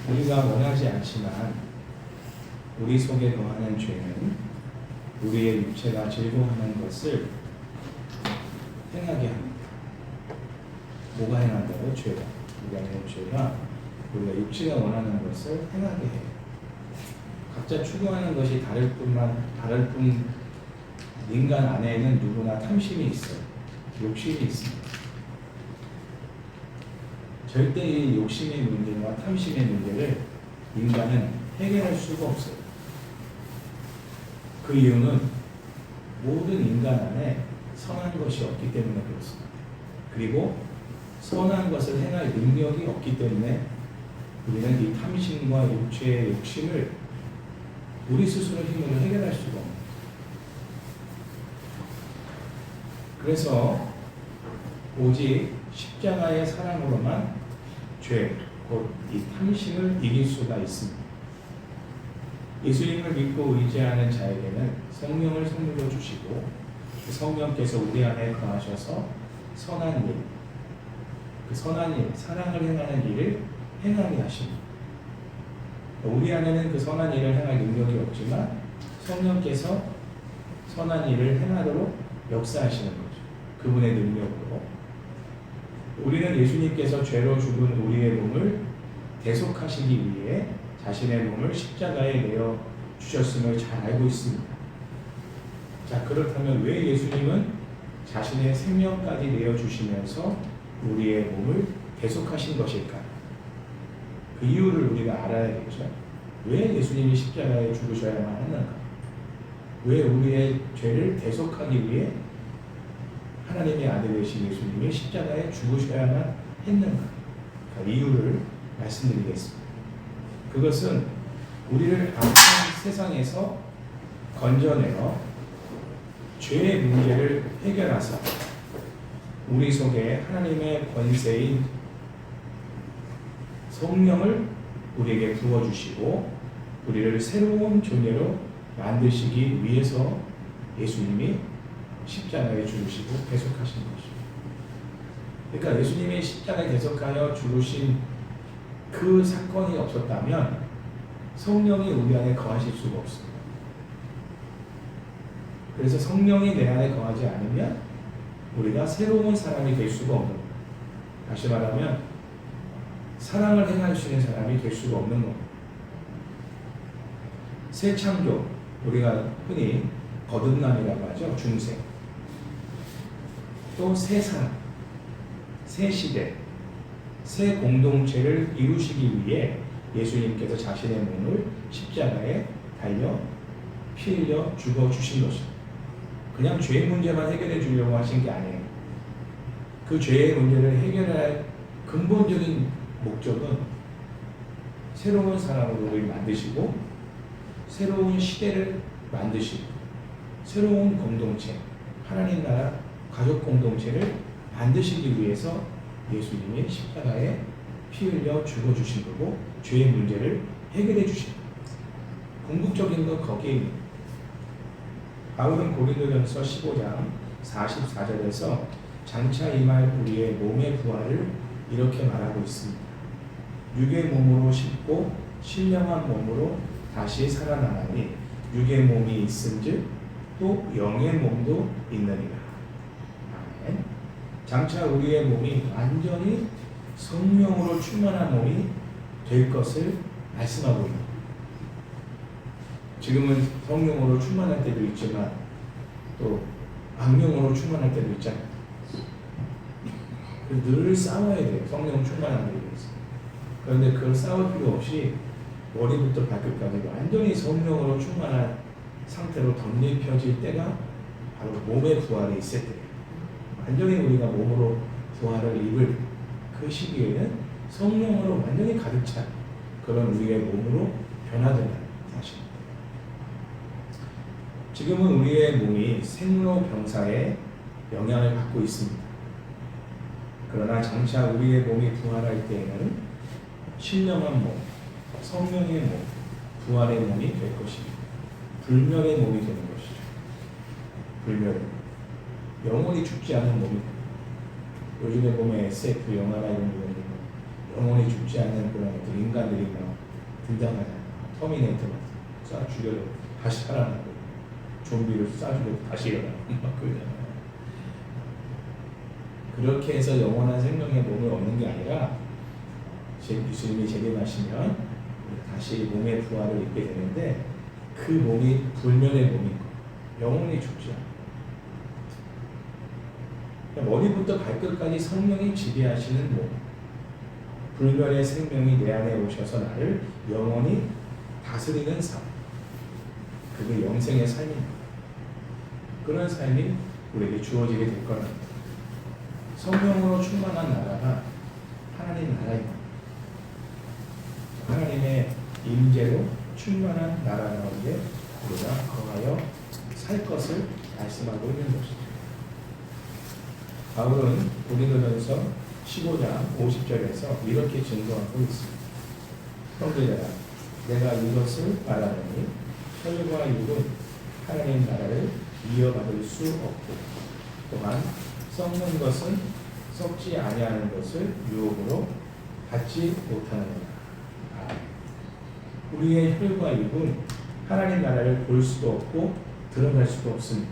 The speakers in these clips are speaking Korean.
우리가 원하지 않지만 우리 속에 거하는 죄는 우리의 육체가 즐거워하는 것을 행하게 합니다. 뭐가 행한다고요? 죄가. 우리가 하는 죄가 우리가 육체가 원하는 것을 행하게 해요. 각자 추구하는 것이 다를 뿐 인간 안에는 누구나 탐심이 있어요. 욕심이 있습니다. 절대 이 욕심의 문제와 탐심의 문제를 인간은 해결할 수가 없어요. 그 이유는 모든 인간 안에 선한 것이 없기 때문에 그렇습니다. 그리고 선한 것을 행할 능력이 없기 때문에 우리는 이 탐심과 육체의 욕심을 우리 스스로 힘으로 해결할 수가 없습니다. 그래서 오직 십자가의 사랑으로만 죄, 곧 이 탐심을 이길 수가 있습니다. 예수님을 믿고 의지하는 자에게는 성령을 선물로 주시고 그 성령께서 우리 안에 거하셔서 선한 일, 그 선한 일, 사랑을 행하는 일을 행하게 하십니다. 우리 안에는 그 선한 일을 행할 능력이 없지만 성령께서 선한 일을 행하도록 역사하시는 거죠. 그분의 능력으로. 우리는 예수님께서 죄로 죽은 우리의 몸을 대속하시기 위해 자신의 몸을 십자가에 내어 주셨음을 잘 알고 있습니다. 자, 그렇다면 왜 예수님은 자신의 생명까지 내어 주시면서 우리의 몸을 대속하신 것일까? 그 이유를 우리가 알아야겠죠. 왜 예수님이 십자가에 죽으셔야만 했는가? 왜 우리의 죄를 대속하기 위해 하나님의 아들 되신 예수님이 십자가에 죽으셔야만 했는가? 그 이유를 말씀드리겠습니다. 그것은 우리를 악한 세상에서 건져내어 죄의 문제를 해결하사 우리 속에 하나님의 권세인 성령을 우리에게 부어주시고 우리를 새로운 존재로 만드시기 위해서 예수님이 십자가에 죽으시고 대속하신 것입니다. 그러니까 예수님이 십자가에 대속하여 죽으신 그 사건이 없었다면 성령이 우리 안에 거하실 수가 없습니다. 그래서 성령이 내 안에 거하지 않으면 우리가 새로운 사람이 될 수가 없는 거예요. 다시 말하면 사랑을 행할 수 있는 사람이 될 수가 없는 겁니다. 새 창조, 우리가 흔히 거듭남이라고 하죠. 중생. 또 새 사람, 새 시대, 새 공동체를 이루시기 위해 예수님께서 자신의 몸을 십자가에 달려 피 흘려 죽어주신 것입니다. 그냥 죄의 문제만 해결해 주려고 하신 게 아니에요. 그 죄의 문제를 해결할 근본적인 목적은 새로운 사람으로 우리를 만드시고 새로운 시대를 만드시고 새로운 공동체, 하나님 나라 가족 공동체를 만드시기 위해서 예수님이 십자가에 피 흘려 죽어주신 거고 죄의 문제를 해결해 주신 거예요. 궁극적인 건 거기에 있는 거예요. 바울은 고린도전서 15장 44절에서 장차 임할 우리의 몸의 부활을 이렇게 말하고 있습니다. 육의 몸으로 씻고 신령한 몸으로 다시 살아나나니 육의 몸이 있은즉 또 영의 몸도 있느니라. 아멘. 장차 우리의 몸이 완전히 성령으로 충만한 몸이 될 것을 말씀하고 있는 거예요. 지금은 성령으로 충만할 때도 있지만 또 악령으로 충만할 때도 있잖아요. 늘 싸워야 돼요. 성령 충만하기 위해서. 그런데 그걸 싸울 필요 없이 머리부터 발끝까지 완전히 성령으로 충만한 상태로 덧입혀질 때가 바로 몸의 부활이 있을 때예요. 완전히 우리가 몸으로 부활을 입을 그 시기에는 성령으로 완전히 가득 찬 그런 우리의 몸으로 변화되는 사실입니다. 지금은 우리의 몸이 생로병사의 영향을 받고 있습니다. 그러나 장차 우리의 몸이 부활할 때에는 신령한 몸, 성령의 몸, 부활의 몸이 될 것입니다. 불멸의 몸이 되는 것이죠. 불멸의 몸. 영원히 죽지 않는 몸이 됩니다. 요즘에 보면 SF 영화나 이런 거 영원히 죽지 않는 그런 어떤 인간들이 막 등장하잖아요. 터미네이터 쏴 죽여도 다시 살아나고, 좀비를 쏴 죽여도 다시 일어나고 막 그러잖아요. 그렇게 해서 영원한 생명의 몸을 얻는 게 아니라 예수님이 재림하시면 다시 몸의 부활을 입게 되는데, 그 몸이 불멸의 몸인 거, 영원히 죽지 않아요. 머리부터 발끝까지 성령이 지배하시는 몸, 불멸의 생명이 내 안에 오셔서 나를 영원히 다스리는 삶, 그게 영생의 삶입니다. 그런 삶이 우리에게 주어지게 될 거랍니다. 성령으로 충만한 나라가 하나님 나라입니다. 하나님의 임재로 충만한 나라 가운데 우리가 거하여 살 것을 말씀하고 있는 것이죠. 바울은 고린도전서 15장 50절에서 이렇게 증거하고 있습니다. 형제들아, 내가 이것을 말하노니 혈과 육은 하나님 나라를 이어받을 수 없고, 또한 썩는 것은 썩지 아니하는 것을 유혹으로 받지 못하느니라. 우리의 혈과 육은 하나님 나라를 볼 수도 없고 들어갈 수도 없습니다.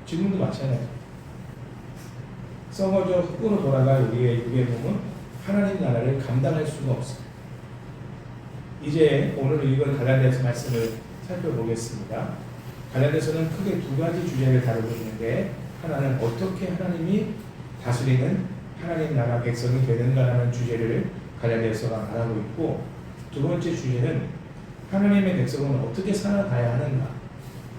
지금도 마찬가지입니다. 썩어져 흙으로 돌아갈 우리의 육의 몸은 하나님 나라를 감당할 수가 없습니다. 이제 오늘 읽은 갈라디아서 말씀을 살펴보겠습니다. 갈라디아서는 크게 두 가지 주제를 다루고 있는데, 하나는 어떻게 하나님이 다스리는 하나님 나라 백성이 되는가라는 주제를 갈라디아서가 말하고 있고, 두 번째 주제는 하나님의 백성은 어떻게 살아가야 하는가,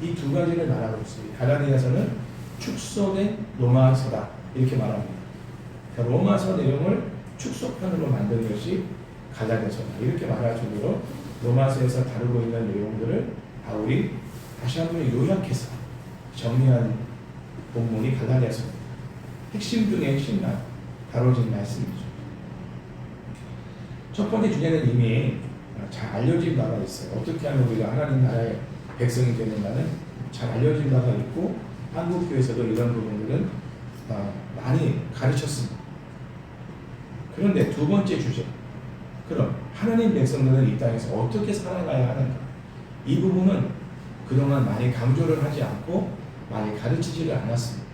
이 두 가지를 말하고 있습니다. 갈라디아서는 축소된 로마서다 이렇게 말합니다. 그러니까 로마서 내용을 축소판으로 만든 것이 갈라디아서다 이렇게 말할 정도로 로마서에서 다루고 있는 내용들을 바울이 다시 한번 요약해서 정리한 본문이 갈라디아서입니다. 핵심 중에 핵심만 다뤄진 말씀이죠. 첫 번째 주제는 이미 잘 알려진 바가 있어요. 어떻게 하면 우리가 하나님 나라의 백성이 되는가는 잘 알려진 바가 있고, 한국교회에서도 이런 부분들은 많이 가르쳤습니다. 그런데 두 번째 주제, 그럼 하나님 백성들은 이 땅에서 어떻게 살아가야 하는가, 이 부분은 그동안 많이 강조를 하지 않고 많이 가르치지를 않았습니다.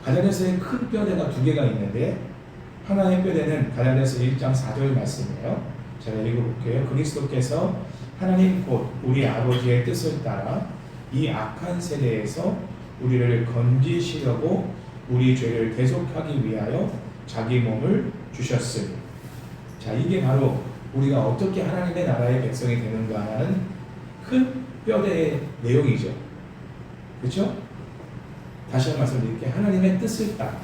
갈라디아서의 큰 뼈대가 두 개가 있는데, 하나의 뼈대는 갈라디아서 1장 4절 말씀이에요. 제가 읽어볼게요. 그리스도께서 하나님 곧 우리 아버지의 뜻을 따라 이 악한 세대에서 우리를 건지시려고 우리 죄를 대속하기 위하여 자기 몸을 주셨으니. 자, 이게 바로 우리가 어떻게 하나님의 나라의 백성이 되는가 하는 큰 뼈대의 내용이죠. 그렇죠? 다시 한번 말씀드릴게요. 하나님의 뜻을 따라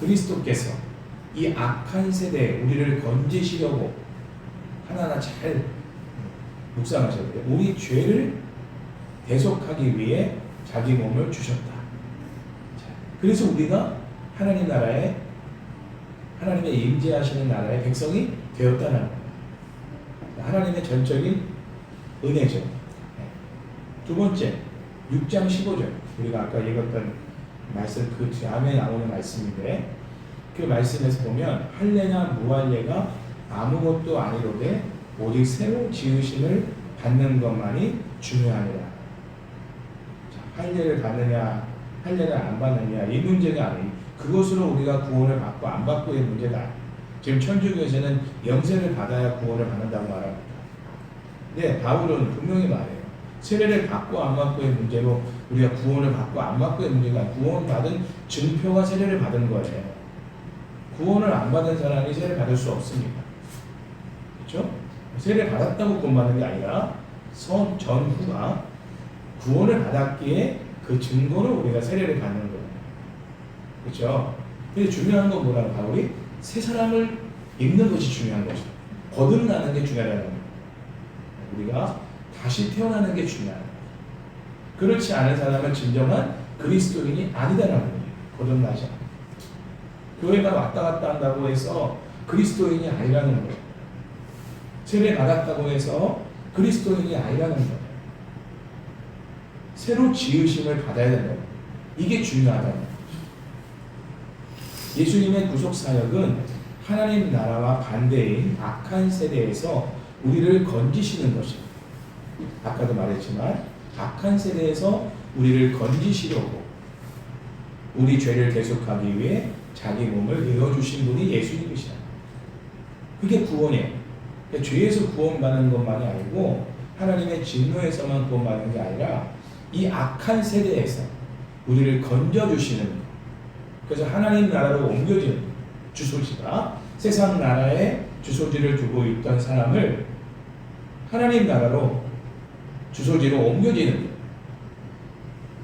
그리스도께서 이 악한 세대에 우리를 건지시려고 하나하나 잘 묵상하셔야 돼요. 우리 죄를 대속하기 위해 자기 몸을 주셨다. 그래서 우리가 하나님 나라의, 하나님의 임재하시는 나라의 백성이 되었다는 거예요. 하나님의 전적인 은혜죠. 두 번째, 6장 15절. 우리가 아까 읽었던 말씀 그 다음에 나오는 말씀인데, 그 말씀에서 보면 할례나 무할례가 아무것도 아니로되 오직 새로 지으심을 받는 것만이 중요하니라. 자, 할례를 받느냐 할례를 안 받느냐 이 문제가 아니, 그것으로 우리가 구원을 받고 안 받고의 문제다. 지금 천주교에서는 영세를 받아야 구원을 받는다고 말합니다. 네, 바울은 분명히 말해요. 세례를 받고 안 받고의 문제로 우리가 구원을 받고 안 받고의 문제가 아니라 구원받은 증표가 세례를 받은 거예요. 구원을 안 받은 사람이 세례를 받을 수 없습니다. 그렇죠? 세례를 받았다고 구원받는 게 아니라 선 전후가 구원을 받았기에 그 증거로 우리가 세례를 받는 거예요. 그렇죠? 근데 중요한 건 뭐라고 바울이? 새 사람을 입는 것이 중요한 것이다. 거듭나는 게 중요하다는 거예요. 우리가 다시 태어나는 게 중요하다. 그렇지 않은 사람은 진정한 그리스도인이 아니다라는 거예요. 거듭나지 않아. 교회가 왔다 갔다 한다고 해서 그리스도인이 아니라는 거예요. 세례 받았다고 해서 그리스도인이 아니라는 거예요. 새로 지으심을 받아야 된다는 거예요. 이게 중요하다는 거예요. 예수님의 구속 사역은 하나님 나라와 반대인 악한 세대에서 우리를 건지시는 것입니다. 아까도 말했지만 악한 세대에서 우리를 건지시려고 우리 죄를 대속하기 위해 자기 몸을 내어주신 분이 예수님이시다. 그게 구원이에요. 그러니까 죄에서 구원받는 것만이 아니고 하나님의 진노에서만 구원받는 게 아니라 이 악한 세대에서 우리를 건져주시는 것. 그래서 하나님 나라로 옮겨지는 주소지가 세상 나라에 주소지를 두고 있던 사람을 하나님 나라로 주소지로 옮겨지는 거예요.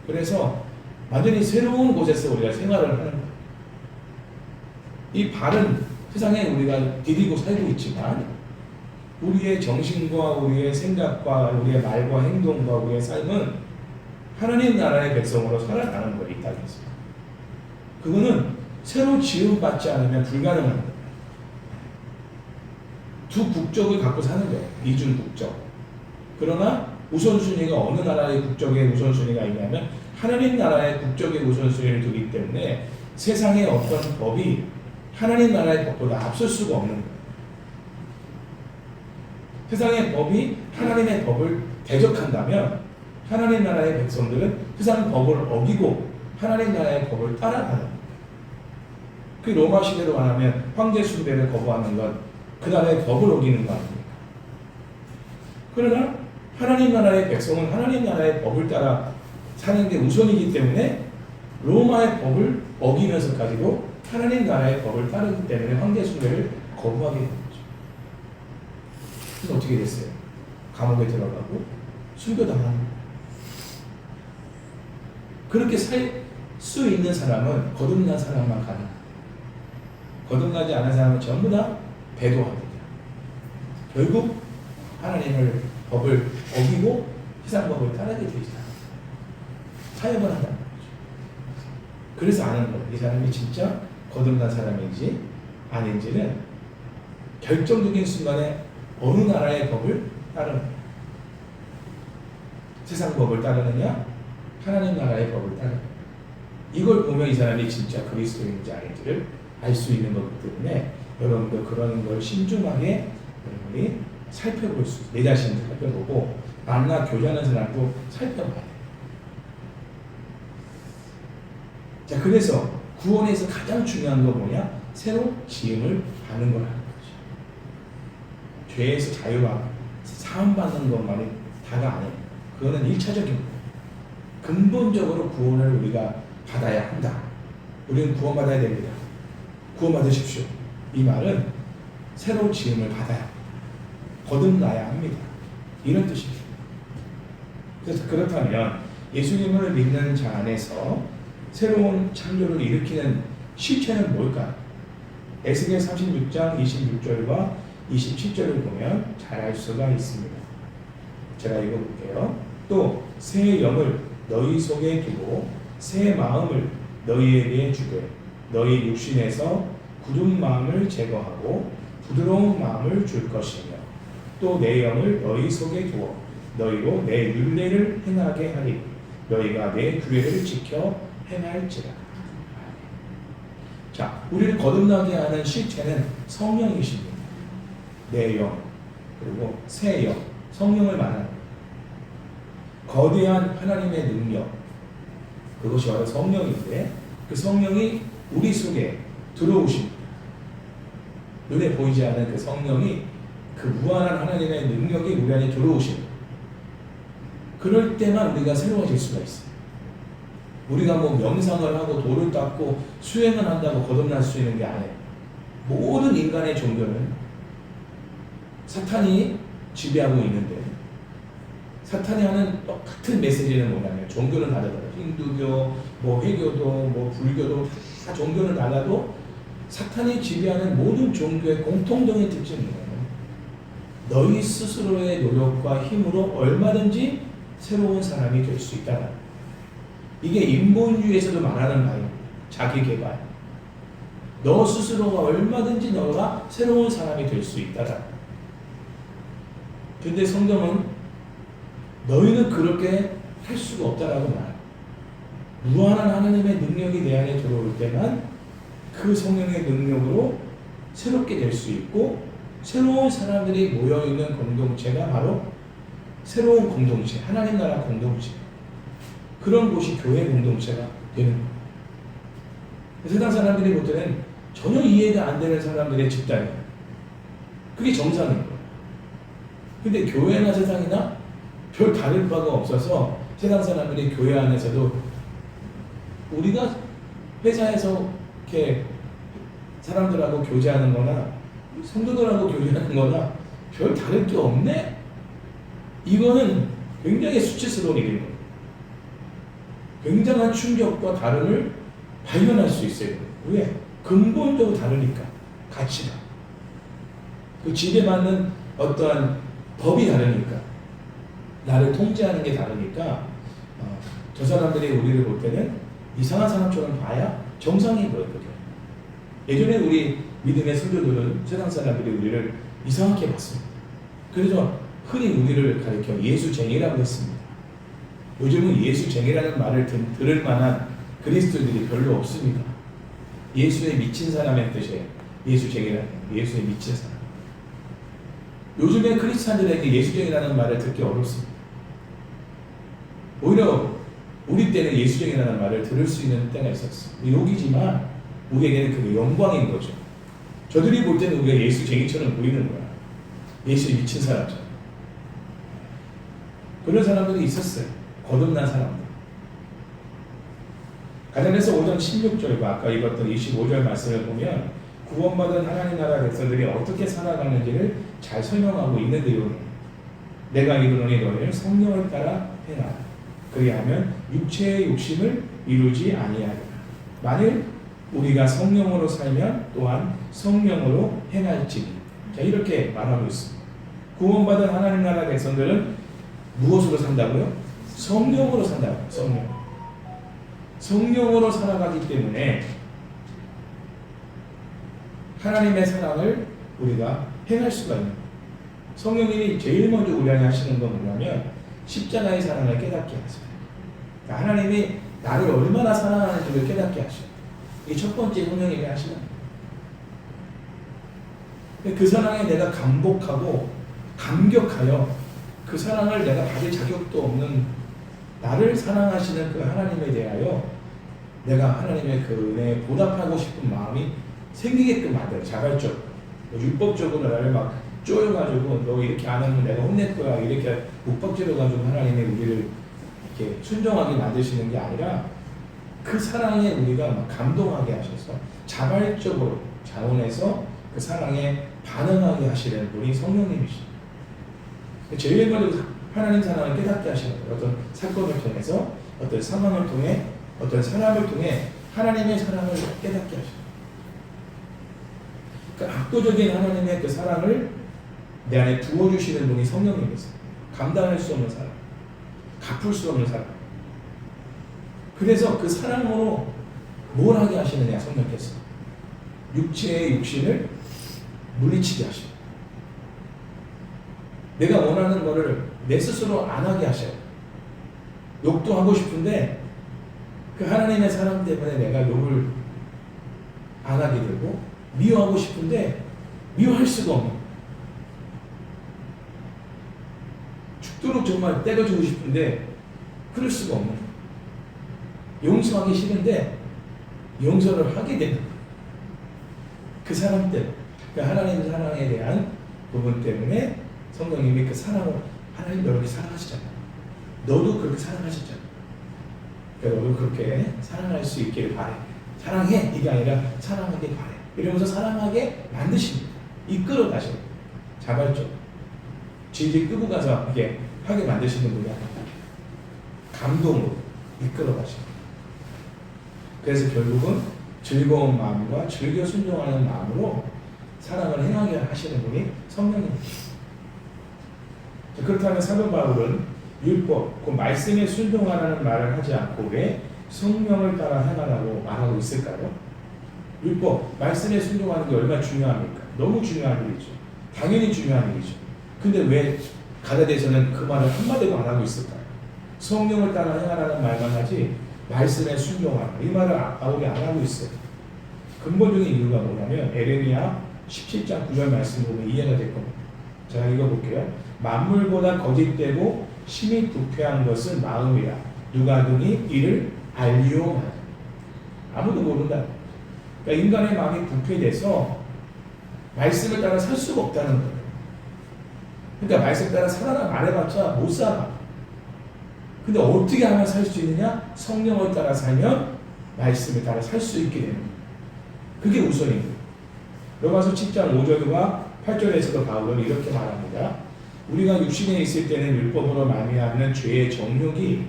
그래서 완전히 새로운 곳에서 우리가 생활을 하는 거예요. 이 바른 세상에 우리가 디디고 살고 있지만 우리의 정신과 우리의 생각과 우리의 말과 행동과 우리의 삶은 하나님 나라의 백성으로 살아가는 거예요. 이 땅에서. 그거는 새로 지음받지 않으면 불가능한 거예요. 두 국적을 갖고 사는 거예요. 이중 국적. 그러나 우선순위가 어느 나라의 국적에 우선순위가 있냐면 하나님 나라의 국적에 우선순위를 두기 때문에 세상의 어떤 법이 하나님 나라의 법보다 앞설 수가 없는 거예요. 세상의 법이 하나님의 법을 대적한다면 하나님 나라의 백성들은 세상 법을 어기고 하나님 나라의 법을 따라가는 거예요. 그 로마 시대로 말하면 황제 숭배를 거부하는 것, 그 나라의 법을 어기는 거 아닙니까? 그러나 하나님 나라의 백성은 하나님 나라의 법을 따라 사는 게 우선이기 때문에 로마의 법을 어기면서까지도 하나님 나라의 법을 따르기 때문에 황제 숭배를 거부하게 된 거죠. 그래서 어떻게 됐어요? 감옥에 들어가고 순교당하는 거예요. 그렇게 살 수 있는 사람은 거듭난 사람만 가능합니다. 거듭나지 않은 사람은 전부 다 배도합니다. 결국 하나님을 법을 어기고 세상 법을 따르게 되잖아요. 타협을 한다는 거죠. 그래서 아는 거예요. 이 사람이 진짜 거듭난 사람인지 아닌지는 결정적인 순간에 어느 나라의 법을 따르는 거예요. 세상 법을 따르느냐 하나님 나라의 법을 따르느냐. 이걸 보면 이 사람이 진짜 그리스도인지 아닌지를 알 수 있는 거기 때문에 여러분도 그런 걸 신중하게 여러분이 살펴볼 수, 내 자신도 살펴보고 만나 교제하는 사람도 살펴봐야 돼요. 자, 그래서 구원에서 가장 중요한 건 뭐냐? 새로 지음을 받는 거라는 거죠. 죄에서 자유와 사함받는 것만이 다가 아니에요. 그거는 1차적인 거예요. 근본적으로 구원을 우리가 받아야 한다. 우리는 구원받아야 됩니다. 구원받으십시오. 이 말은 새로 지음을 받아야 합니다. 거듭나야 합니다. 이런 뜻입니다. 그래서 그렇다면 예수님을 믿는 자 안에서 새로운 창조를 일으키는 실체는 뭘까요? 에스겔 36장 26절과 27절을 보면 잘 알 수가 있습니다. 제가 읽어볼게요. 또 새 영을 너희 속에 두고 새 마음을 너희에게 주되 너희 육신에서 굳은 마음을 제거하고 부드러운 마음을 줄 것이며 또 내 영을 너희 속에 두어 너희로 내 율례를 행하게 하리 너희가 내 규례를 지켜 행할지라. 자, 우리를 거듭나게 하는 실체는 성령이십니다. 내 영, 그리고 새 영, 성령을 말하는 거대한 하나님의 능력, 그것이 바로 성령인데 그 성령이 우리 속에 들어오십니다. 눈에 보이지 않는 그 성령이 그 무한한 하나님의 능력이 우리 안에 들어오십니다. 그럴 때만 우리가 새로워질 수가 있어요. 우리가 뭐 명상을 하고 돌을 닦고 수행을 한다고 거듭날 수 있는 게 아니에요. 모든 인간의 종교는 사탄이 지배하고 있는데 사탄이 하는 똑같은 메시지는 뭐냐면 종교는 다르더라고요. 힌두교, 뭐 회교도, 뭐 불교도 다 종교는 달라도 사탄이 지배하는 모든 종교의 공통적인 특징은 뭐냐면 너희 스스로의 노력과 힘으로 얼마든지 새로운 사람이 될 수 있다는 거예요. 이게 인본주의에서도 말하는 바입니다. 자기 개발. 너 스스로가 얼마든지 너가 새로운 사람이 될 수 있다다. 근데 성경은 너희는 그렇게 할 수가 없다라고 말해요. 무한한 하나님의 능력이 내 안에 들어올 때만 그 성령의 능력으로 새롭게 될 수 있고 새로운 사람들이 모여있는 공동체가 바로 새로운 공동체, 하나님 나라 공동체, 그런 곳이 교회 공동체가 되는 거예요. 세상 사람들이 볼 때는 전혀 이해가 안 되는 사람들의 집단이에요. 그게 정상인 거예요. 근데 교회나 세상이나 별 다를 바가 없어서 세상 사람들이 교회 안에서도 우리가 회사에서 이렇게 사람들하고 교제하는 거나 성도들하고 교제하는 거나 별 다를 게 없네? 이거는 굉장히 수치스러운 일인 거예요. 굉장한 충격과 다름을 발견할 수 있어요. 왜? 근본적으로 다르니까. 가치가. 그 지배받는 어떠한 법이 다르니까. 나를 통제하는 게 다르니까 저 사람들이 우리를 볼 때는 이상한 사람처럼 봐야 정상인 거였거든요. 예전에 우리 믿음의 성도들은 세상 사람들이 우리를 이상하게 봤습니다. 그래서 흔히 우리를 가리켜 예수쟁이라고 했습니다. 요즘은 예수쟁이라는 말을 들을 만한 그리스도인들이 별로 없습니다. 예수에 미친 사람의 뜻이에요. 예수쟁이라는 예수에 미친 사람. 요즘에 크리스찬들에게 예수쟁이라는 말을 듣기 어렵습니다. 오히려 우리 때는 예수쟁이라는 말을 들을 수 있는 때가 있었어요. 욕이지만 우리에게는 그게 영광인 거죠. 저들이 볼 때는 우리가 예수쟁이처럼 보이는 거야. 예수에 미친 사람처럼. 그런 사람들이 있었어요. 거듭난 사람들. 가자데서 5장 16절과 아까 읽었던 25절 말씀을 보면 구원받은 하나님 나라 백성들이 어떻게 살아가는지를 잘 설명하고 있는데요. 내가 이르노니 너희는 성령을 따라 행하라. 그리하면 육체의 욕심을 이루지 아니하리라. 만일 우리가 성령으로 살면 또한 성령으로 행할지니. 자, 이렇게 말하고 있습니다. 구원받은 하나님 나라 백성들은 무엇으로 산다고요? 성령으로 산다고요. 성령으로 살아가기 때문에 하나님의 사랑을 우리가 행할 수가 있는 거예요. 성령님이 제일 먼저 우리 안에 하시는 건 뭐냐면 십자가의 사랑을 깨닫게 하세요. 그러니까 하나님이 나를 얼마나 사랑하는지를 깨닫게 하셔요. 이게 첫 번째 성령님이 하시는 거예요. 그 사랑에 내가 감복하고 감격하여 그 사랑을 내가 받을 자격도 없는 나를 사랑하시는 그 하나님에 대하여 내가 하나님의 그 은혜에 보답하고 싶은 마음이 생기게끔 만들어요. 자발적으로. 율법적으로 나를 막 쪼여가지고 너 이렇게 안 하면 내가 혼낼 거야 이렇게 묵박지러가지고 하나님이 우리를 이렇게 순종하게 만드시는 게 아니라 그 사랑에 우리가 막 감동하게 하셔서 자발적으로 자원해서 그 사랑에 반응하게 하시는 분이 성령님이십니다. 제일 먼저 하나님 사랑을 깨닫게 하시는 거예요. 어떤 사건을 통해서, 어떤 상황을 통해, 어떤 사람을 통해 하나님의 사랑을 깨닫게 하시는 거예요. 그 압도적인 하나님의 그 사랑을 내 안에 부어주시는 분이 성령님이세요. 감당할 수 없는 사랑, 갚을 수 없는 사랑. 그래서 그 사랑으로 뭘 하게 하시느냐, 성령께서. 육체의 육신을 물리치게 하시고 내가 원하는 거를 내 스스로 안 하게 하셔요. 욕도 하고 싶은데 그 하나님의 사랑 때문에 내가 욕을 안 하게 되고 미워하고 싶은데 미워할 수가 없는, 죽도록 정말 때려주고 싶은데 그럴 수가 없는, 용서하기 싫은데 용서를 하게 되는 그 사랑 때문에, 그 하나님 사랑에 대한 부분 때문에 성령님이 그 사랑을, 하나님 너를 사랑하시잖아. 너도 그렇게 사랑하셨잖아. 그러니까 너도 그렇게 사랑할 수 있기를 바래. 사랑해 이게 아니라 사랑하길 바래. 이러면서 사랑하게 만드십니다. 이끌어 가셔. 자발적으로 질질 끄고 가서 이게 하게 만드시는 분이 아니라 감동으로 이끌어 가셔. 그래서 결국은 즐거운 마음과 즐겨 순종하는 마음으로 사랑을 행하게 하시는 분이 성령입니다. 그렇다면 사도 바울은 율법, 그 말씀에 순종하라는 말을 하지 않고 왜 성령을 따라 행하라고 말하고 있을까요? 율법, 말씀에 순종하는 게 얼마나 중요합니까? 너무 중요한 일이죠. 당연히 중요한 일이죠. 근데 왜 가다데서는 그 말을 한마디도 안 하고 있을까요? 성령을 따라 행하라는 말만 하지 말씀에 순종하라 이 말을 바울이 안 하고 있어요. 근본적인 이유가 뭐냐면 에레미야 17장 9절 말씀 보면 이해가 될 겁니다. 제가 읽어볼게요. 만물보다 거짓되고 심히 부패한 것은 마음이라 누가 등이 이를 알리오마다. 아무도 모른다. 그러니까 인간의 마음이 부패돼서 말씀을 따라 살 수가 없다는 거예요. 그러니까 말씀 따라 살아라 말해봤자 못 살아. 근데 어떻게 하면 살 수 있느냐? 성령을 따라 살면 말씀을 따라 살 수 있게 되는 거예요. 그게 우선인 거예요. 로마서 7장 5절과 8절에서도 바울은 이렇게 말합니다. 우리가 육신에 있을 때는 율법으로 말미암는 죄의 정욕이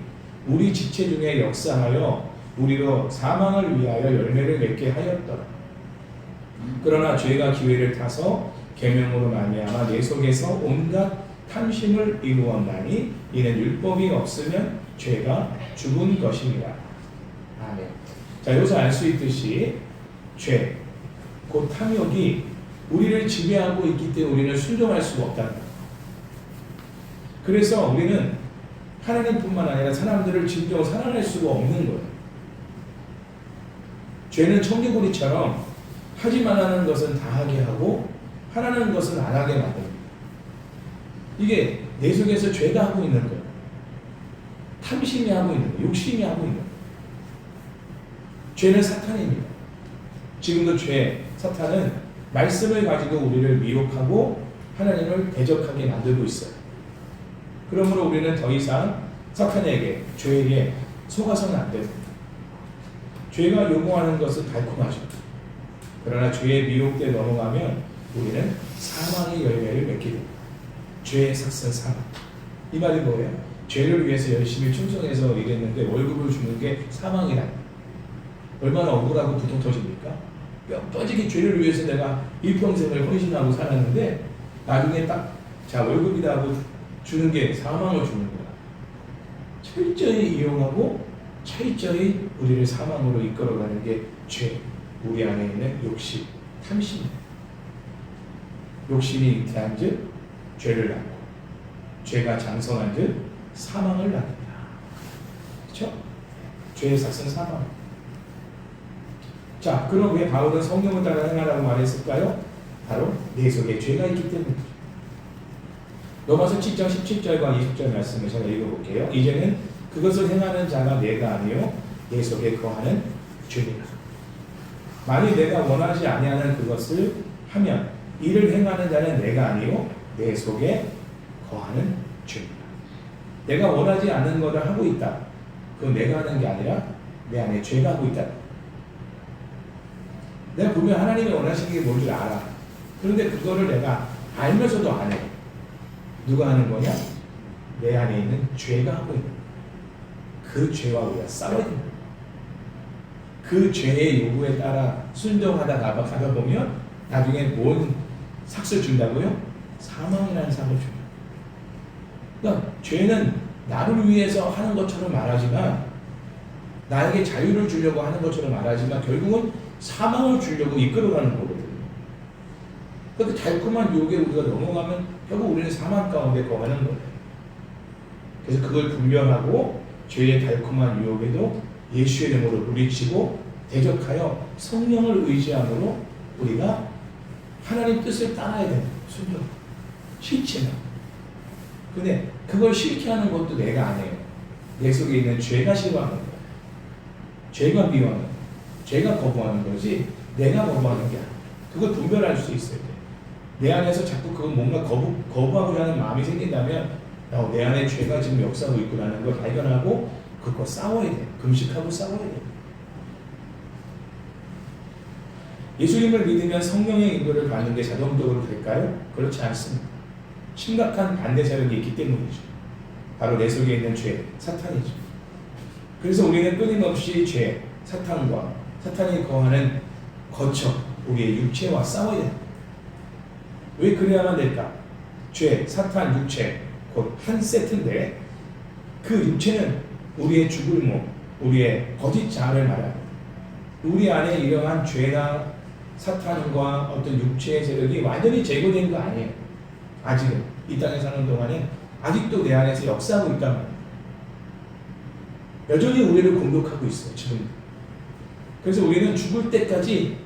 우리 지체 중에 역사하여 우리로 사망을 위하여 열매를 맺게 하였더라. 그러나 죄가 기회를 타서 계명으로 말미암아 내 속에서 온갖 탐심을 이루었나니 이는 율법이 없으면 죄가 죽은 것이니라. 아멘. 자, 여기서 알 수 있듯이 죄, 곧 탐욕이 우리를 지배하고 있기 때문에 우리는 순종할 수가 없다는 거예요. 그래서 우리는 하나님뿐만 아니라 사람들을 진정 사랑할 수가 없는 거예요. 죄는 청개구리처럼 하지만 하는 것은 다 하게 하고 하라는 것은 안 하게 만듭니다. 이게 내 속에서 죄가 하고 있는 거예요. 탐심이 하고 있는 거예요. 욕심이 하고 있는 거예요. 죄는 사탄입니다. 지금도 사탄은 말씀을 가지고 우리를 미혹하고 하나님을 대적하게 만들고 있어요. 그러므로 우리는 더 이상 사탄에게, 죄에게 속아서는 안 됩니다. 죄가 요구하는 것은 달콤하죠. 그러나 죄의 미혹대에 넘어가면 우리는 사망의 열매를 맺게 됩니다. 죄의 삭선 사망. 이 말이 뭐예요? 죄를 위해서 열심히 충성해서 일했는데 월급을 주는 게 사망이라는 거예요. 얼마나 억울하고 부통 터집니까? 뼈 빠지게 죄를 위해서 내가 일평생을 헌신하고 살았는데 나중에 딱 자 월급이다 하고 주는 게 사망을 주는 거야. 철저히 이용하고 철저히 우리를 사망으로 이끌어가는 게 죄. 우리 안에 있는 욕심, 탐심. 욕심이 잉태한 즉 죄를 낳고 죄가 장성한 즉 사망을 낳는다. 그렇죠? 죄의 삭은 사망. 자, 그럼 왜 바울은 성령을 따라 행하라고 말했을까요? 바로 내 속에 죄가 있기 때문이죠. 로마서 7장 17절과 20절 말씀을 제가 읽어볼게요. 이제는 그것을 행하는 자가 내가 아니요 내 속에 거하는 죄니라. 만일 내가 원하지 아니하는 그것을 하면 이를 행하는 자는 내가 아니요 내 속에 거하는 죄니라. 내가 원하지 않는 것을 하고 있다. 그건 내가 하는 게 아니라 내 안에 죄가 하고 있다. 내가 분명 하나님이 원하시는 게 뭔지 알아. 그런데 그거를 내가 알면서도 안 해. 누가 하는 거냐? 내 안에 있는 죄가 하고 있는 거야. 그 죄와 우리가 싸워야 됩니다. 그 죄의 요구에 따라 순종하다 가다 보면 나중에 뭔 삭을 준다고요? 사망이라는 삭을 줍니다. 그러니까 죄는 나를 위해서 하는 것처럼 말하지만 나에게 자유를 주려고 하는 것처럼 말하지만 결국은 사망을 주려고 이끌어가는 거거든요. 그런데 달콤한 유혹에 우리가 넘어가면 결국 우리는 사망 가운데 거하는 거예요. 그래서 그걸 분별하고 죄의 달콤한 유혹에도 예수의 이름으로 물리치고 대적하여 성령을 의지함으로 우리가 하나님 뜻을 따라야 됩니다. 순종. 싫지만. 근데 그걸 싫게 하는 것도 내가 안 해요. 내 속에 있는 죄가 싫어하는 거예요. 죄가 미워하는 거예요. 죄가 거부하는 거지 내가 거부하는 게 아니야. 그걸 분별할 수 있어야 돼. 내 안에서 자꾸 그건 뭔가 거부하고자 하는 마음이 생긴다면 내 안에 죄가 지금 역사하고 있구나는 걸 발견하고 그거 싸워야 돼. 금식하고 싸워야 돼. 예수님을 믿으면 성령의 인도를 받는 게 자동적으로 될까요? 그렇지 않습니다. 심각한 반대 세력이 있기 때문이죠. 바로 내 속에 있는 죄, 사탄이죠. 그래서 우리는 끊임없이 죄, 사탄과 사탄이 거하는 거처, 우리의 육체와 싸워야 됩니다. 왜 그래야만 될까? 죄, 사탄, 육체 곧 한 세트인데 그 육체는 우리의 죽을 몸, 우리의 거짓 자아를 말합니다. 우리 안에 이러한 죄나 사탄과 어떤 육체의 세력이 완전히 제거된 거 아니에요. 아직은 이 땅에 사는 동안에 아직도 내 안에서 역사하고 있단 말이에요. 여전히 우리를 공격하고 있어요. 지금. 그래서 우리는 죽을 때까지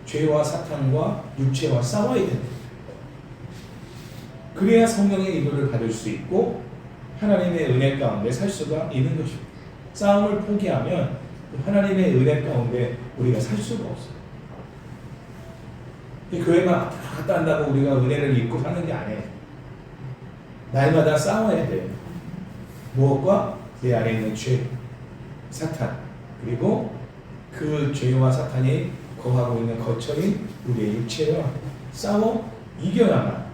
죄와 사탄과 육체와 싸워야 된다. 그래야 성령의 인도를 받을 수 있고 하나님의 은혜 가운데 살 수가 있는 것입니다. 싸움을 포기하면 하나님의 은혜 가운데 우리가 살 수가 없어요. 교회만 왔다 갔다 한다고 우리가 은혜를 입고 사는 게 아니에요. 날마다 싸워야 돼요. 무엇과? 내 안에 있는 죄, 사탄, 그리고 그 죄와 사탄이 거하고 있는 거처인 우리의 육체와 싸워 이겨야만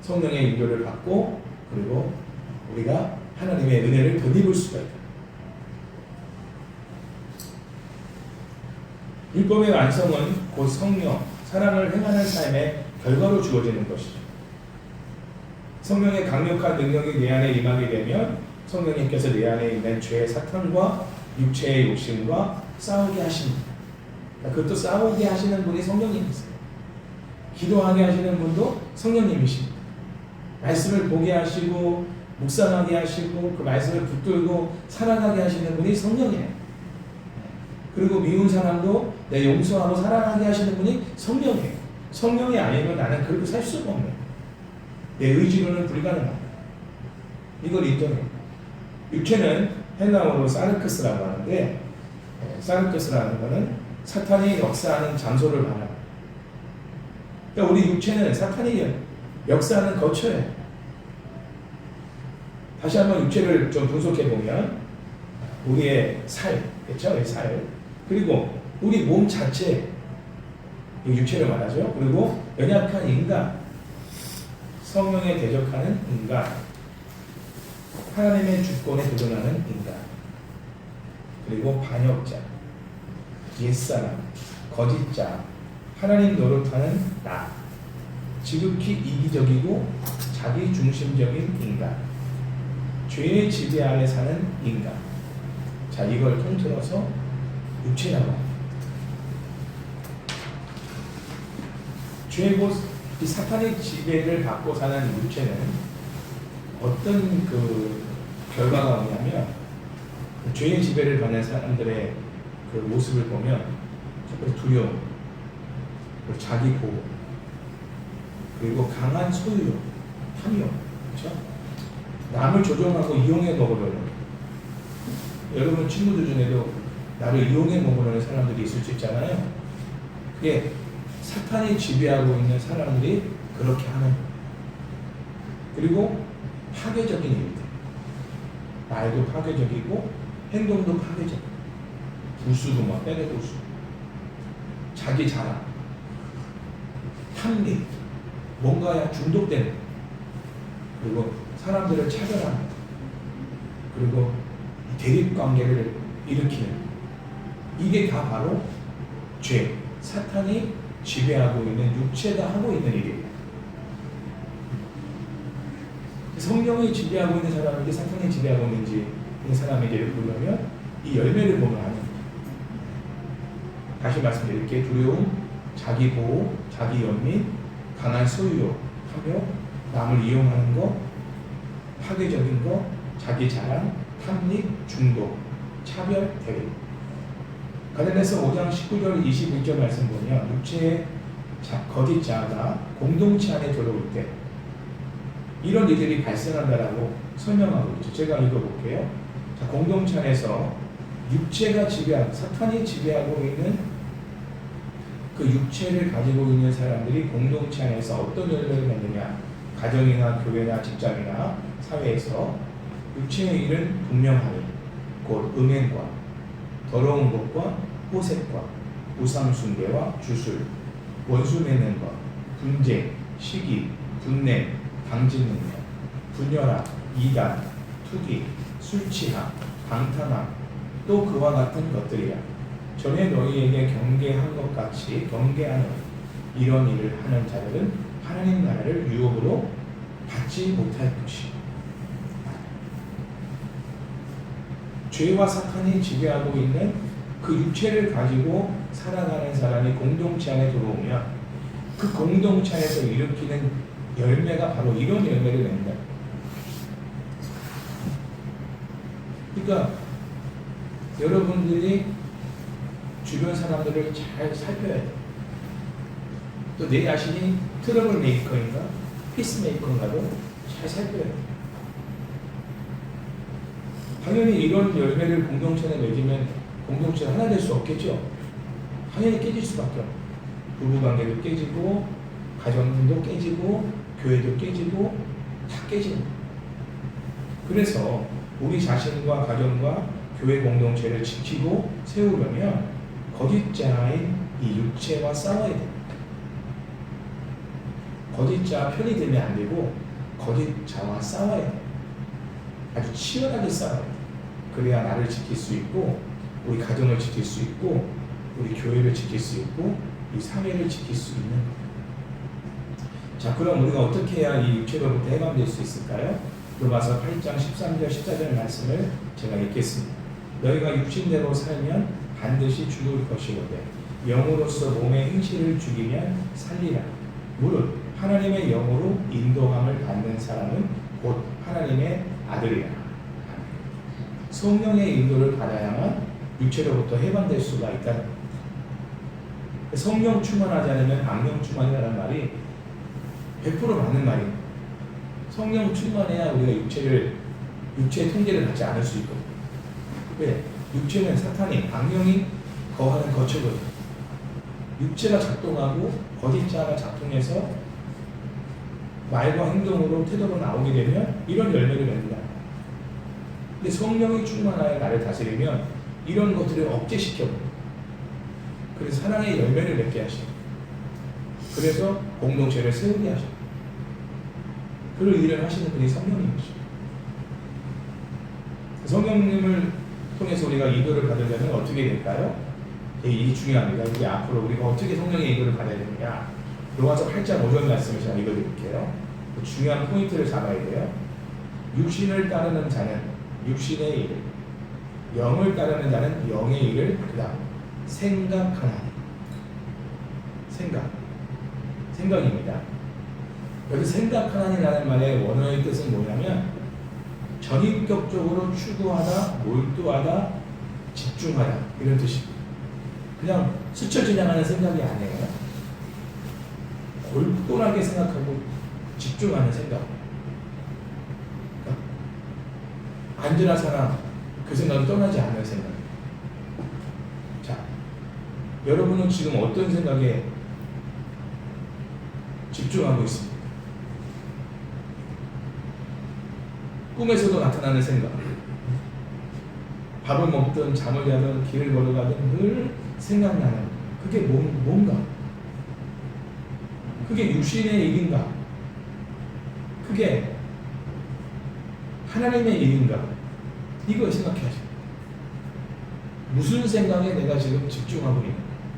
성령의 인도를 받고 그리고 우리가 하나님의 은혜를 덧입을 수가 있다. 율법의 완성은 곧 성령, 사랑을 행하는 삶의 결과로 주어지는 것이죠. 성령의 강력한 능력이 내 안에 임하게 되면 성령님께서 내 안에 있는 죄, 사탄과 육체의 욕심과 싸우게 하십니다. 그것도 싸우게 하시는 분이 성령님이세요. 기도하게 하시는 분도 성령님이십니다. 말씀을 보게 하시고 묵상하게 하시고 그 말씀을 붙들고 살아가게 하시는 분이 성령이에요. 그리고 미운 사람도 내 용서하고 사랑하게 하시는 분이 성령이에요. 성령이 아니면 나는 그렇게 살 수가 없는 내 의지로는 불가능합니다. 이걸 인정해요. 육체는 헬라어로 사르크스라고 하는데 사르크스라는 것은 사탄이 역사하는 장소를 말합니다. 그러니까 우리 육체는 사탄이 역사하는 거처예요. 다시 한번 육체를 좀 분석해 보면 우리의 살, 그렇죠? 살. 그리고 우리 몸 자체, 육체를 말하죠. 그리고 연약한 인간, 성령에 대적하는 인간, 하나님의 주권에 도전하는 인간, 그리고 반역자, 옛사람, 거짓자, 하나님 노릇하는 나, 지극히 이기적이고 자기중심적인 인간, 죄의 지배 아래 사는 인간. 자, 이걸 통틀어서 육체라고 합니다. 죄고 이 사탄의 지배를 받고 사는 육체는 어떤 그 결과가 오냐면 죄의 지배를 받는 사람들의 그 모습을 보면 첫 번째 두려움, 그리고 자기 보호, 그리고 강한 소유욕, 탐욕, 그렇죠? 남을 조종하고 이용해 먹으려는, 여러분 친구들 중에도 나를 이용해 먹으려는 사람들이 있을 수 있잖아요. 그게 사탄이 지배하고 있는 사람들이 그렇게 하는 거예요. 그리고 파괴적인 일들, 말도 파괴적이고 행동도 파괴적이고 부수도 막 때려도 수, 자기 자랑, 탐닉, 뭔가에 중독되는, 그리고 사람들을 차별하는, 그리고 대립관계를 일으키는, 이게 다 바로 죄, 사탄이 지배하고 있는 육체가 하고 있는 일이에요. 성령이 지배하고 있는 사람인지 사탄이 지배하고 있는지 이 사람에게를 보려면 이 열매를 보면 아닙니다. 다시 말씀드릴게요. 두려움, 자기 보호, 자기 연민, 강한 소유욕, 탐욕, 남을 이용하는 것, 파괴적인 것, 자기 자랑, 탐닉, 중독, 차별, 대립. 갈라디아서 5장 19절 21절 말씀 보면 육체의 거짓 자가 공동체 안에 들어올 때 이런 일들이 발생한다라고 설명하고 있죠. 제가 읽어볼게요. 자, 공동체 안에서 육체가 지배하고 사탄이 지배하고 있는 그 육체를 가지고 있는 사람들이 공동체 안에서 어떤 열매를 맺느냐, 가정이나 교회나 직장이나 사회에서 육체의 일은 분명하니 곧 음행과 더러운 것과 호색과 우상숭배와 주술, 원수 맺는 것, 분쟁, 시기, 분냄, 당짓는 것, 분열함, 이단, 투기, 술취함, 방탕함, 또 그와 같은 것들이야. 전에 너희에게 경계한 것 같이 경계하는 이런 일을 하는 자들은 하나님 나라를 유업으로 받지 못할 것이다. 죄와 사탄이 지배하고 있는 그 육체를 가지고 살아가는 사람이 공동체 안에 들어오면 그 공동체 안에서 일으키는 열매가 바로 이런 열매를 낸다. 그러니까 여러분들이 주변 사람들을 잘 살펴야 돼요. 또 내 자신이 트러블 메이커인가 피스 메이커인가도 잘 살펴야 돼요. 당연히 이런 열매를 공동체 내 맺으면 공동체가 하나 될 수 없겠죠. 당연히 깨질 수밖에 없고 부부관계도 깨지고 가정도 깨지고 교회도 깨지고 다 깨지는 거예요. 그래서 우리 자신과 가정과 교회 공동체를 지키고 세우려면 거짓자인 이 육체와 싸워야 됩니다. 거짓자 편이 들면 안 되고 거짓자와 싸워야 돼요. 아주 치열하게 싸워야 돼요. 그래야 나를 지킬 수 있고 우리 가정을 지킬 수 있고 우리 교회를 지킬 수 있고 이 사회를 지킬 수 있는 거예요. 자, 그럼 우리가 어떻게 해야 이 육체로부터 해방될 수 있을까요? 로마서 8장 13절 14절 말씀을 제가 읽겠습니다. 너희가 육신대로 살면 반드시 죽을 것이로되 영으로서 몸의 행실을 죽이면 살리라. 무릇 하나님의 영으로 인도함을 받는 사람은 곧 하나님의 아들이라. 성령의 인도를 받아야만 육체로부터 해방될 수가 있다는 겁니다. 성령 충만하지 않으면 악령 충만이라는 말이 100% 맞는 말입니다. 성령 충만해야 우리가 육체의 통제를 받지 않을 수 있거든요. 왜? 육체는 사탄이, 악령이 거하는 거처거든요. 육체가 작동하고 거짓자가 작동해서 말과 행동으로 태도로 나오게 되면 이런 열매를 맺는다. 근데 성령이 충만하여 나를 다스리면 이런 것들을 억제시켜버려요. 그래서 사랑의 열매를 맺게 하시고 그래서 공동체를 세우게 하시고 그런 일을 하시는 분이 성령님이시죠. 성령님을 통해서 우리가 인도를 받으려면 어떻게 될까요? 이 중요합니다. 이게 앞으로 우리가 어떻게 성령의 인도를 받아야 되느냐. 로마서 8장 5절 말씀을 제가 읽어드릴게요. 중요한 포인트를 잡아야 돼요. 육신을 따르는 자는 육신의 일을, 영을 따르는 자는 영의 일을 그 다음 생각하나니. 생각입니다. 여기 생각하나니라는 말의 원어의 뜻은 뭐냐면 전인격적으로 추구하다, 몰두하다, 집중하다 이런 뜻입니다. 그냥 스쳐 지나가는 생각이 아니에요. 골똘하게 생각하고 집중하는 생각. 그러니까 앉으나 서나 그 생각이 떠나지 않는 생각. 자, 여러분은 지금 어떤 생각에 집중하고 있습니까? 꿈에서도 나타나는 생각. 밥을 먹든 잠을 자든 길을 걸어가든 늘 생각나는 그게 뭔가? 그게 육신의 일인가? 그게 하나님의 일인가? 이걸 생각해야죠. 무슨 생각에 내가 지금 집중하고 있는,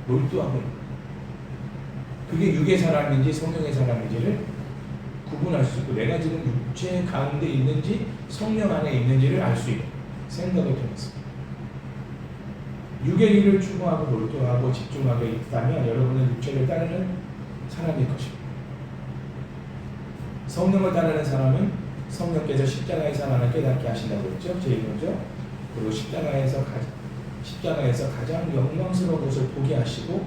몰두하고 있는, 그게 육의 사람인지 성령의 사람인지를 구분할 수 있고 내가 지금 육체 가운데 있는지 성령 안에 있는지를 알 수 있는 생각을 통해서 육의 일을 추구하고 몰두하고 집중하고 있다면 여러분은 육체를 따르는 사람일 것입니다. 성령을 따르는 사람은 성령께서 십자가의 사랑을 깨닫게 하신다고 했죠. 제1호죠. 그리고 십자가에서 가장 영광스러운 것을 보게 하시고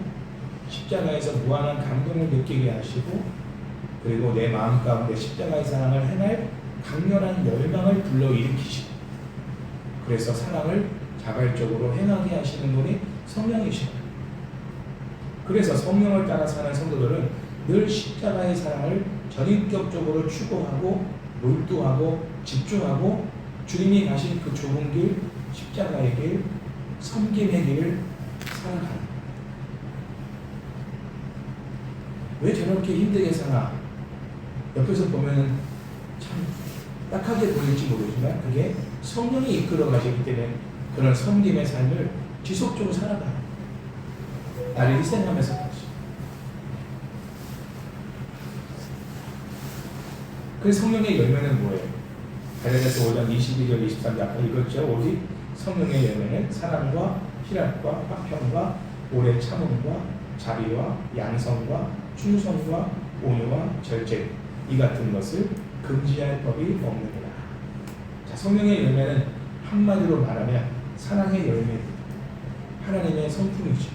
십자가에서 무한한 감동을 느끼게 하시고 그리고 내 마음 가운데 십자가의 사랑을 행할 강렬한 열망을 불러일으키시고 그래서 사랑을 자발적으로 행하게 하시는 분이 성령이십니다. 그래서 성령을 따라 사는 성도들은 늘 십자가의 사랑을 전인격적으로 추구하고 몰두하고 집중하고 주님이 가신 그 좁은 길, 십자가의 길, 섬김의 길을 살아가는. 왜 저렇게 힘들게 사나? 옆에서 보면 참 딱하게 보일지 모르지만 그게 성령이 이끌어 가시기 때문에 그런 섬김의 삶을 지속적으로 살아가요. 나를 희생하면서까지. 그 성령의 열매는 뭐예요? 갈라디아서 5장 22절 23절 아까 읽었죠. 오직 성령의 열매는 사랑과 희락과 화평과 오래 참음과 자비와 양성과 충성과 온유와 절제 이 같은 것을 금지할 법이 없느니라. 자, 성령의 열매는 한마디로 말하면 사랑의 열매입니다. 하나님의 성품이죠.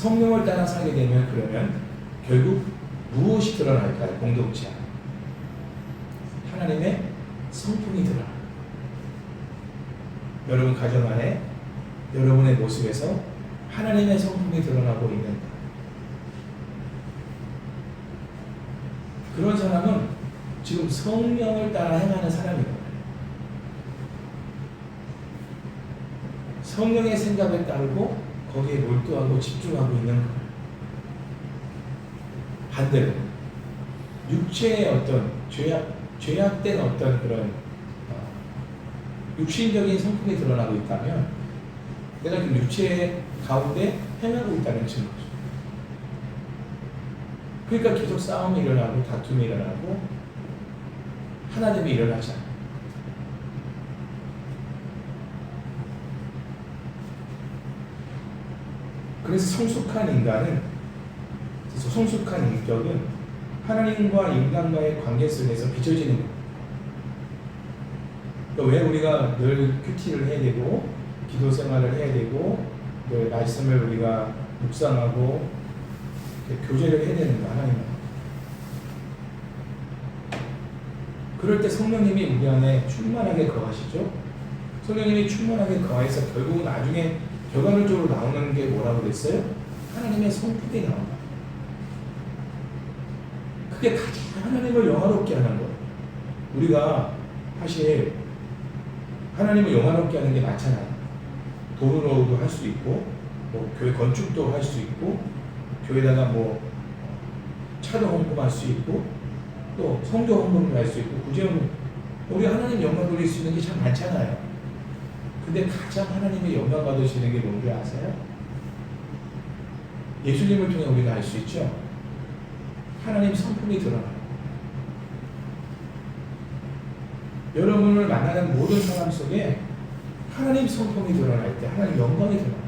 성령을 따라 살게 되면 그러면 결국 무엇이 드러날까요? 공동체 안에 하나님의 성품이 드러나. 여러분 가정 안에 여러분의 모습에서 하나님의 성품이 드러나고 있는 그런 사람은 지금 성령을 따라 행하는 사람이거든요. 성령의 생각을 따르고 거기에 몰두하고 집중하고 있는 거예요. 반대로 육체의 어떤 죄악된 어떤 그런 육신적인 성품이 드러나고 있다면 내가 그 육체의 가운데 행하고 있다는 증거죠. 그러니까 계속 싸움이 일어나고 다툼이 일어나고 하나됨이 일어나지 않아요. 그래서 성숙한 인격은 하나님과 인간과의 관계 속에서 빚어지는 거예요. 그러니까 왜 우리가 늘 큐티를 해야 되고 기도 생활을 해야 되고 늘 말씀을 우리가 묵상하고 교제를 해야 되는 거야, 하나님은. 그럴 때 성령님이 우리 안에 충만하게 거하시죠. 성령님이 충만하게 거해서 결국은 나중에 결과론적으로 나오는 게 뭐라고 그랬어요? 하나님의 성품이 나온다. 그게 가장 하나님을 영화롭게 하는 거예요. 우리가 사실 하나님을 영화롭게 하는 게 많잖아요. 돈으로도 할 수 있고, 뭐 교회 건축도 할 수 있고, 교회에다가 뭐 차도 헌금할 수 있고, 또 성교 헌금을 할 수 있고, 구제헌금. 우리 하나님 영광 돌릴 수 있는 게 참 많잖아요. 근데 가장 하나님의 영광 받으시는 게 뭔지 아세요? 예수님을 통해 우리가 알 수 있죠. 하나님 성품이 드러나요. 여러분을 만나는 모든 사람 속에 하나님 성품이 드러날 때 하나님 영광이 드러나요.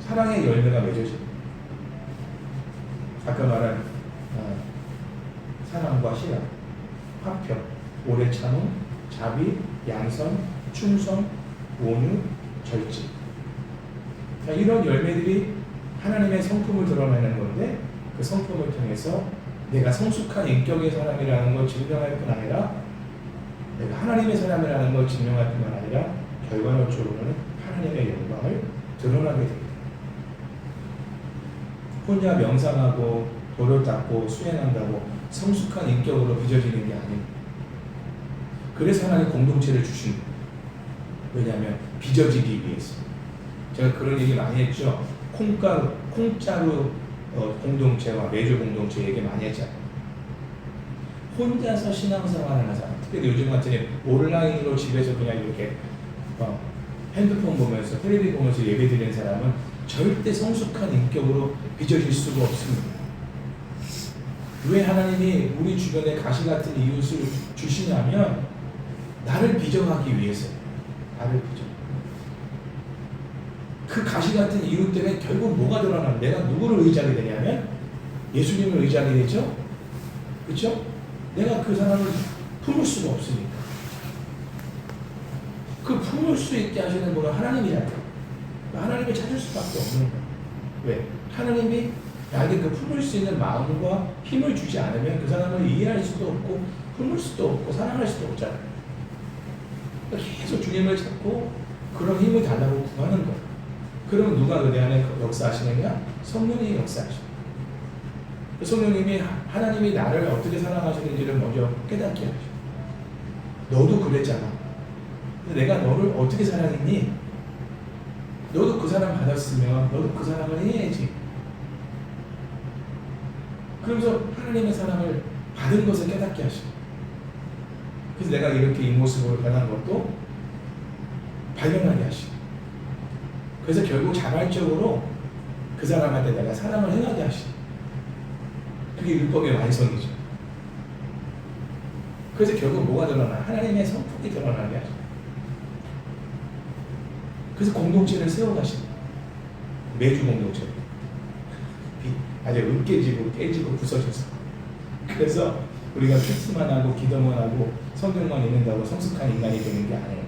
사랑의 열매가 맺어집니다. 아까 말한 사랑과 신앙, 화평, 오래 참음, 자비, 양선, 충성, 온유, 절제. 자, 이런 열매들이 하나님의 성품을 드러내는 건데 그 성품을 통해서 내가 성숙한 인격의 사람이라는 걸 증명할 뿐 아니라 내가 하나님의 사람이라는 걸 증명할 뿐만 아니라 결과론적으로는 하나님의 영광을 드러나게 됩니다. 혼자 명상하고 도를 닦고 수행한다고 성숙한 인격으로 빚어지는 게 아닙니다. 그래서 하나님 공동체를 주신 거예요. 왜냐하면 빚어지기 위해서. 제가 그런 얘기 많이 했죠. 콩자루 공동체와 매주 공동체 얘기 많이 했잖아요. 혼자서 신앙생활을 하잖아요. 특히 요즘 같은 온라인으로 집에서 그냥 이렇게 핸드폰 보면서 텔레비 보면서 예배 드리는 사람은 절대 성숙한 인격으로 빚어질 수가 없습니다. 왜 하나님이 우리 주변에 가시 같은 이웃을 주시냐면 나를 빚어가기 위해서. 나를 빚어. 그 가시 같은 이유 때문에 결국 뭐가 드러나면 내가 누구를 의지하게 되냐면 예수님을 의지하게 되죠. 그렇죠? 내가 그 사람을 품을 수가 없으니까. 그 품을 수 있게 하시는 분은 하나님이잖아요. 하나님을 찾을 수밖에 없는 거예요. 왜? 하나님이 나에게 그 품을 수 있는 마음과 힘을 주지 않으면 그 사람을 이해할 수도 없고 품을 수도 없고 사랑할 수도 없잖아요. 계속 주님을 찾고 그런 힘을 달라고 구하는 거예요. 그러면 누가 내 안에 역사하시느냐? 성령이 역사하시죠. 성령님이 하나님이 나를 어떻게 사랑하시는지를 먼저 깨닫게 하죠. 너도 그랬잖아. 내가 너를 어떻게 사랑했니? 너도 그 사랑 받았으면 너도 그 사랑을 해야지. 그러면서 하나님의 사랑을 받은 것을 깨닫게 하시고, 그래서 내가 이렇게 이 모습으로 변한 것도 발견하게 하시고, 그래서 결국 자발적으로 그 사람한테 내가 사랑을 행하게 하시고, 그게 율법의 완성이죠. 그래서 결국 뭐가 드러나? 하나님의 성품이 드러나게 하죠. 그래서 공동체를 세워가십니다. 매주 공동체. 아주 으깨지고 깨지고 부서져서. 그래서 우리가 큐티만 하고 기도만 하고 성경만 읽는다고 성숙한 인간이 되는 게 아니에요.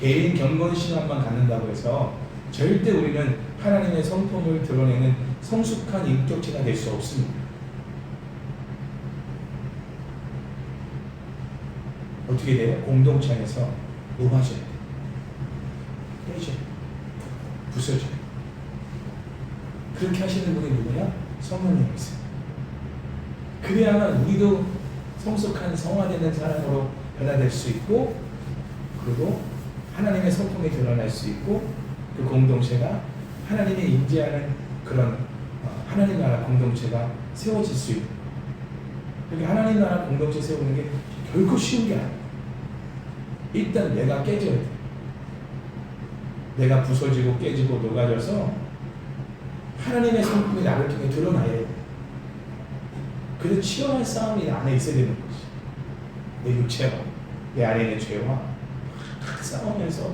개인 경건 신앙만 갖는다고 해서 절대 우리는 하나님의 성품을 드러내는 성숙한 인격체가 될 수 없습니다. 어떻게 돼요? 공동체 안에서 녹아져야 돼요. 깨져요. 부서져요. 그렇게 하시는 분이 누구냐? 성령님이세요. 그래야만 우리도 성숙한 성화되는 사람으로 변화될 수 있고, 그리고 하나님의 성품이 드러날 수 있고, 그 공동체가 하나님의 임재하는 그런 하나님 나라 공동체가 세워질 수 있고, 그렇게 하나님 나라 공동체 세우는 게 결코 쉬운 게 아니에요. 일단 내가 깨져야 돼. 내가 부서지고 깨지고 녹아져서 하나님의 성품이 나를 통해 드러나야 돼. 그래서 치열한 싸움이 내 안에 있어야 되는 거지. 내 육체와 내 안에 있는 죄와 싸우면서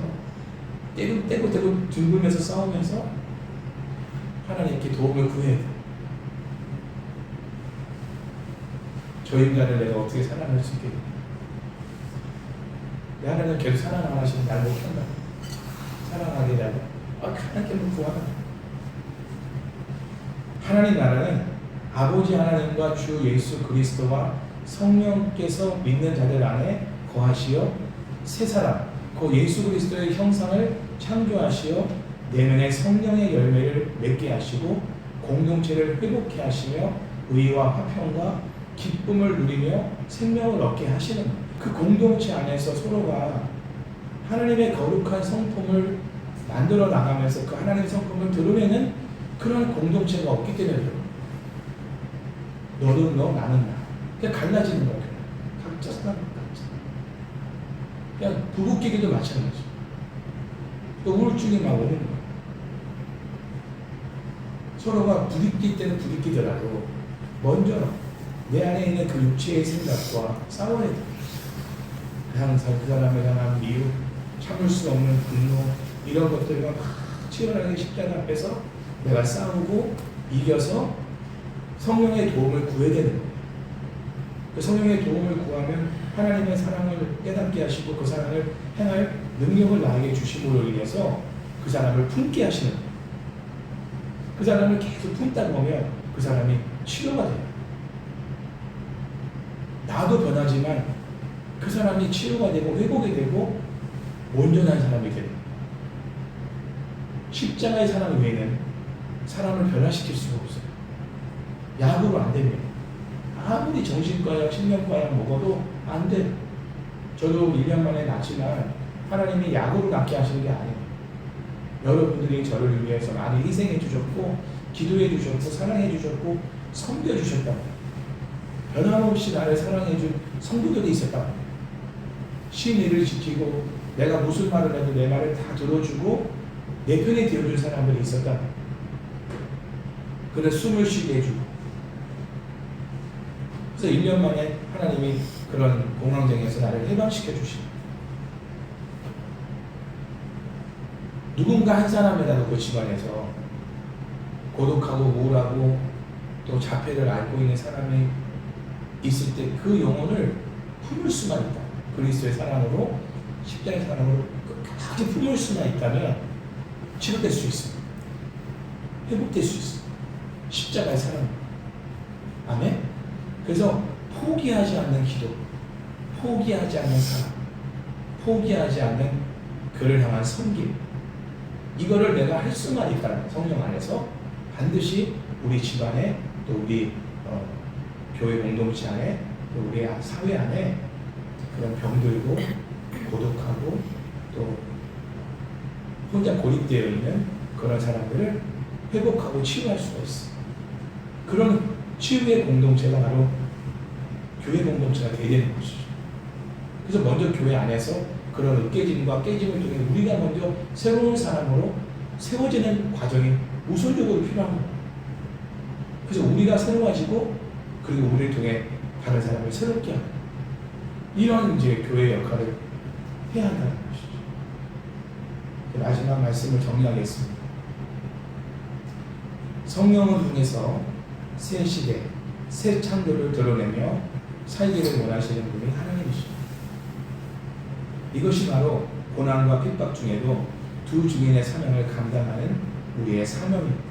떼고 둥글면서 싸우면서 하나님께 도움을 구해야 돼. 저 인간을 내가 어떻게 사랑할 수 있겠냐. 내 하나님 계속 사랑 안 하시면 날 못한다. 사랑하게 해달라. 하나님께 구하라. 하나님 나라는 아버지 하나님과 주 예수 그리스도와 성령께서 믿는 자들 안에 거하시어 새 사람, 그 예수 그리스도의 형상을 창조하시어 내면의 성령의 열매를 맺게 하시고 공동체를 회복케 하시며 의와 화평과 기쁨을 누리며 생명을 얻게 하시는 그 공동체 안에서 서로가 하나님의 거룩한 성품을 만들어 나가면서 그 하나님의 성품을 드러내는 그런 공동체가 없기 때문에 너는 너, 나는 나. 그냥 갈라지는 거야. 각자 사람 각자. 그냥 부부끼리도 마찬가지. 우울증이 막 오는 거야. 서로가 부딪힐 때는 부딪히더라도 먼저 내 안에 있는 그 육체의 생각과 싸워야 돼. 항상 그 사람을 향한 미움, 참을 수 없는 분노, 이런 것들과 막 치열하게 십자가 앞에서 내가 싸우고 이겨서 성령의 도움을 구해야 되는 거예요. 그 성령의 도움을 구하면 하나님의 사랑을 깨닫게 하시고 그 사랑을 행할 능력을 나에게 주심으로 인해서 그 사람을 품게 하시는 거예요. 그 사람을 계속 품다 보면 그 사람이 치료가 돼요. 나도 변하지만 그 사람이 치료가 되고 회복이 되고 온전한 사람이 돼요. 십자가의 사랑 외에는 사람을 변화시킬 수가 없어요. 약으로 안 됩니다. 아무리 정신과약, 신경과약 먹어도 안 돼. 저도 1년 만에 낫지만 하나님이 약으로 낫게 하시는 게 아니에요. 여러분들이 저를 위해서 많이 희생해 주셨고 기도해 주셨고 사랑해 주셨고 섬겨 주셨다. 변함없이 나를 사랑해 준 성도들이 있었다. 신의를 지키고 내가 무슨 말을 해도 내 말을 다 들어주고 내 편에 되어준 사람들이 있었다. 그래서 숨을 쉬게 해주고 그래서 1년 만에 하나님이 그런 공황장애에서 나를 해방시켜 주시고 누군가 한 사람이라도 그 집안에서 고독하고 우울하고 또 자폐를 앓고 있는 사람이 있을 때 그 영혼을 품을 수만 있다. 그리스도의 사랑으로 십자가의 사랑으로 끝까지 품을 수만 있다면 치료될 수 있습니다. 회복될 수 있습니다. 십자가의 사랑. 아멘. 그래서 포기하지 않는 기도, 포기하지 않는 사랑, 포기하지 않는 그를 향한 섬김, 이거를 내가 할 수만 있다는 성령 안에서 반드시 우리 집안에 또 우리 교회 공동체 안에 또 우리 사회 안에 그런 병들고 고독하고 또 혼자 고립되어 있는 그런 사람들을 회복하고 치유할 수가 있어. 그런 치유의 공동체가 바로 교회 공동체가 되어야 되는 것이죠. 그래서 먼저 교회 안에서 그런 으깨짐과 깨짐을 통해 우리가 먼저 새로운 사람으로 세워지는 과정이 우선적으로 필요한 거예요. 그래서 우리가 새로워지고 그리고 우리를 통해 다른 사람을 새롭게 하는 이런 이제 교회의 역할을 해야 한다는 것이죠. 마지막 말씀을 정리하겠습니다. 성령을 통해서 새 시대, 새 창조를 드러내며 살기를 원하시는 분이 하나님이십니다. 이것이 바로 고난과 핍박 중에도 두 증인의 사명을 감당하는 우리의 사명입니다.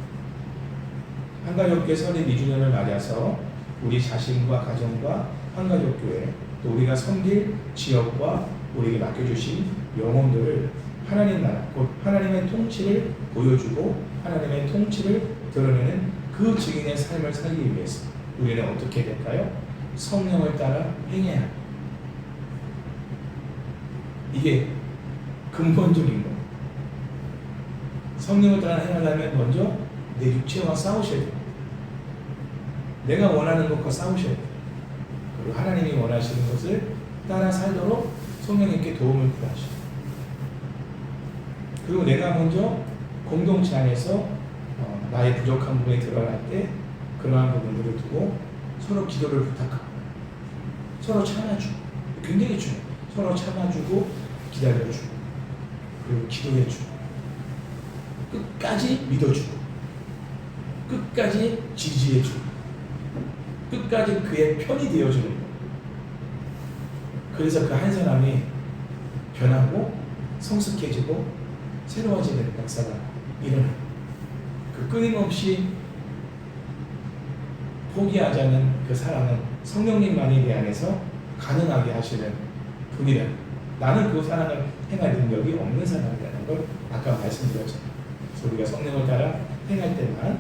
한가족교회 설립 2주년을 맞아서 우리 자신과 가정과 한가족교회 또 우리가 섬길 지역과 우리에게 맡겨주신 영혼들을 하나님 나라, 곧 하나님의 통치를 보여주고 하나님의 통치를 드러내는 그 증인의 삶을 살기 위해서 우리는 어떻게 될까요? 성령을 따라 행해야 합니다. 이게 근본적인 거. 성령을 따라 행하려면 먼저 내 육체와 싸우셔야 돼요. 내가 원하는 것과 싸우셔야 돼요. 그리고 하나님이 원하시는 것을 따라 살도록 성령님께 도움을 구하시고, 그리고 내가 먼저 공동체 안에서 나의 부족한 부분이 드러날 때 그러한 부분들을 두고 서로 기도를 부탁하고 서로 참아주고, 굉장히 중요해요. 서로 참아주고 기다려주고 그리고 기도해주고 끝까지 믿어주고 끝까지 지지해주고 끝까지 그의 편이 되어주는 거예요. 그래서 그 한 사람이 변하고 성숙해지고 새로워지는 역사가 일어나요. 그 끊임없이 포기하지 않는 그 사랑은 성령님만이 내 안에서 가능하게 하시는 분이라. 나는 그 사랑을 행할 능력이 없는 사람이라는 걸 아까 말씀드렸잖아요. 그래서 우리가 성령을 따라 행할 때만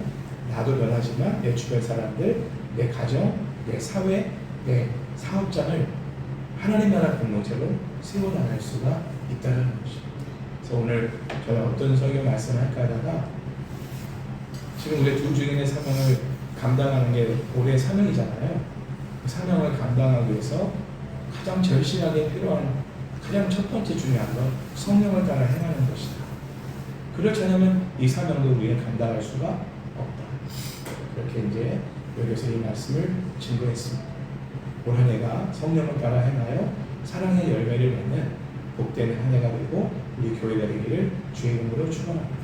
나도 변하지만 내 주변 사람들, 내 가정, 내 사회, 내 사업장을 하나님 나라 공동체로 세워나갈 수가 있다는 것입니다. 그래서 오늘 저는 어떤 설교 말씀을 할까 하다가 지금 우리 두 증인의 사명을 감당하는 게 올해의 사명이잖아요. 그 사명을 감당하기 위해서 가장 절실하게 필요한 가장 첫 번째 중요한 건 성령을 따라 행하는 것이다. 그렇지 않으면 이 사명도 우리는 감당할 수가 없다. 그렇게 이제 여기서 이 말씀을 증거했습니다. 올 한 해가 성령을 따라 행하여 사랑의 열매를 맺는 복된 한 해가 되고 우리 교회가 되기를 주의 이름으로 축원합니다.